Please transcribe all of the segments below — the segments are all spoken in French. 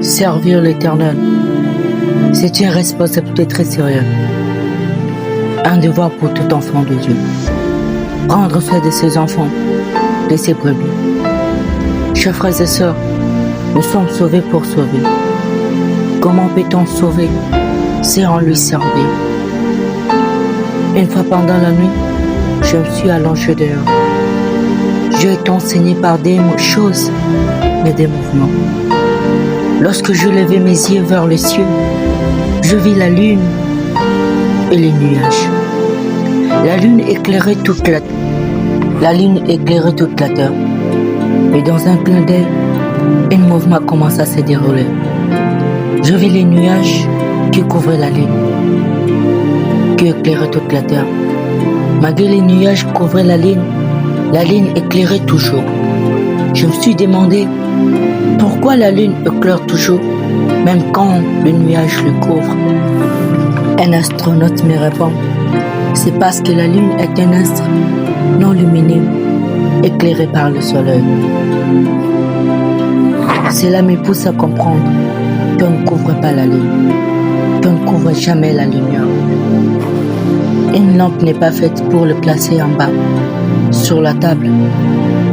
Servir l'Éternel, c'est une responsabilité très sérieuse. Un devoir pour tout enfant de Dieu. Prendre soin de ses enfants, de ses brebis. Chers frères et sœurs, nous sommes sauvés pour sauver. Comment peut-on sauver? C'est en lui servir. Une fois pendant la nuit, je me suis allongé dehors. J'ai été enseigné par des choses, mais des mouvements. Lorsque je levais mes yeux vers le ciel, je vis la lune et les nuages. La lune éclairait toute la terre. Et dans un clin d'œil, un mouvement commença à se dérouler. Je vis les nuages qui couvraient la lune, qui éclairaient toute la terre. Malgré les nuages qui couvraient la lune éclairait toujours. Je me suis demandé pourquoi la lune éclaire toujours, même quand le nuage le couvre. Un astronaute me répond, c'est parce que la lune est un astre non lumineux, éclairé par le soleil. Cela me pousse à comprendre qu'on ne couvre pas la lune, qu'on ne couvre jamais la lumière. Une lampe n'est pas faite pour le placer en bas, sur la table,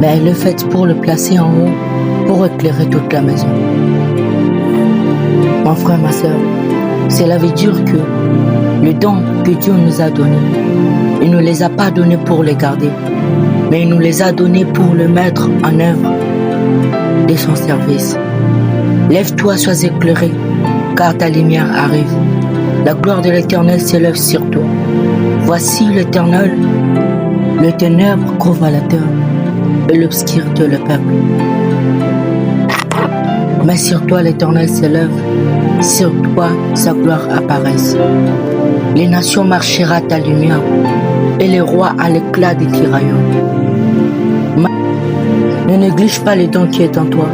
mais elle est faite pour le placer en haut, pour éclairer toute la maison. Mon frère, ma soeur, cela veut dire que le don que Dieu nous a donné, il ne les a pas donnés pour les garder, mais il nous les a donnés pour le mettre en œuvre de son service. Lève-toi, sois éclairé, car ta lumière arrive. La gloire de l'Éternel s'élève sur toi. Voici l'Éternel, le ténèbre couvre la terre et l'obscurité le peuple. Mais sur toi l'Éternel s'élève, sur toi sa gloire apparaisse. Les nations marcheront à ta lumière et les rois à l'éclat de tes rayons. Ne néglige pas le don qui est en toi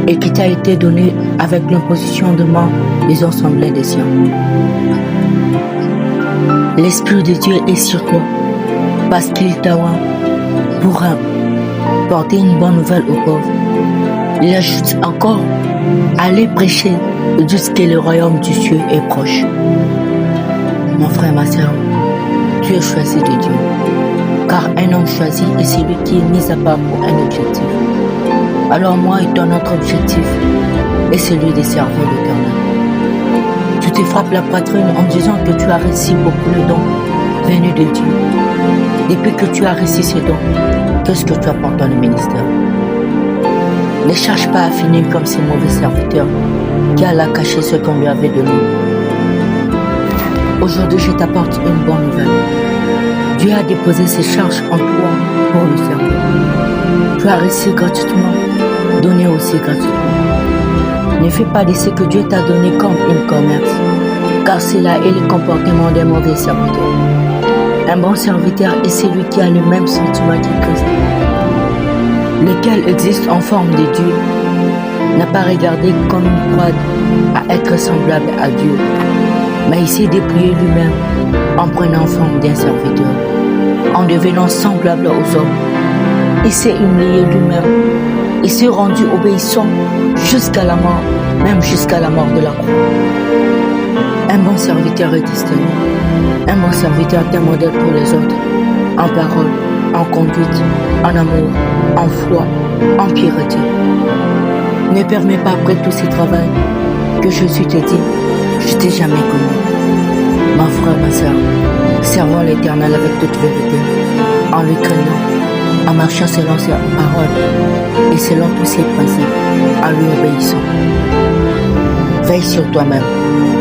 et qui t'a été donné avec l'imposition de main des assemblées des siens. L'Esprit de Dieu est sur toi parce qu'il t'a oint pour porter une bonne nouvelle aux pauvres. Il ajoute encore, allez prêcher jusqu'à le royaume du ciel est proche. Mon frère, ma soeur, tu es choisi de Dieu, car un homme choisi est celui qui est mis à part pour un objectif. Alors moi et ton autre objectif est celui de servir l'Éternel. Tu te frappes la poitrine en disant que tu as reçu beaucoup de dons venus de Dieu. Depuis que tu as reçu ces dons, qu'est-ce que tu apportes dans le ministère? Ne cherche pas à finir comme ces mauvais serviteurs qui allaient cacher ce qu'on lui avait donné. Aujourd'hui, je t'apporte une bonne nouvelle. Dieu a déposé ses charges en toi pour le servir. Tu as reçu gratuitement, donné aussi gratuitement. Ne fais pas de ce que Dieu t'a donné comme un commerce, car cela est le comportement d'un mauvais serviteur. Un bon serviteur est celui qui a le même sentiment que Christ, lequel existe en forme de Dieu, n'a pas regardé comme une croix à être semblable à Dieu, mais il s'est dépouillé lui-même en prenant forme d'un serviteur, en devenant semblable aux hommes. Il s'est humilié lui-même, il s'est rendu obéissant jusqu'à la mort, même jusqu'à la mort de la croix. Un bon serviteur est distingué. Un bon serviteur est un modèle pour les autres, en parole, en conduite, en amour, en foi, en pureté. Ne permets pas après tout ce travail que Jésus te dit, je t'ai jamais connu. Ma frère, ma soeur, servons l'Éternel avec toute vérité, en lui craignant, en marchant selon ses paroles et selon tous ses principes, en lui obéissant. Veille sur toi-même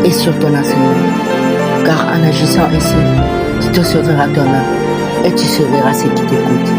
et sur ton enseignement, car en agissant ainsi, tu te sauveras toi-même et tu sauveras ceux qui t'écoutent.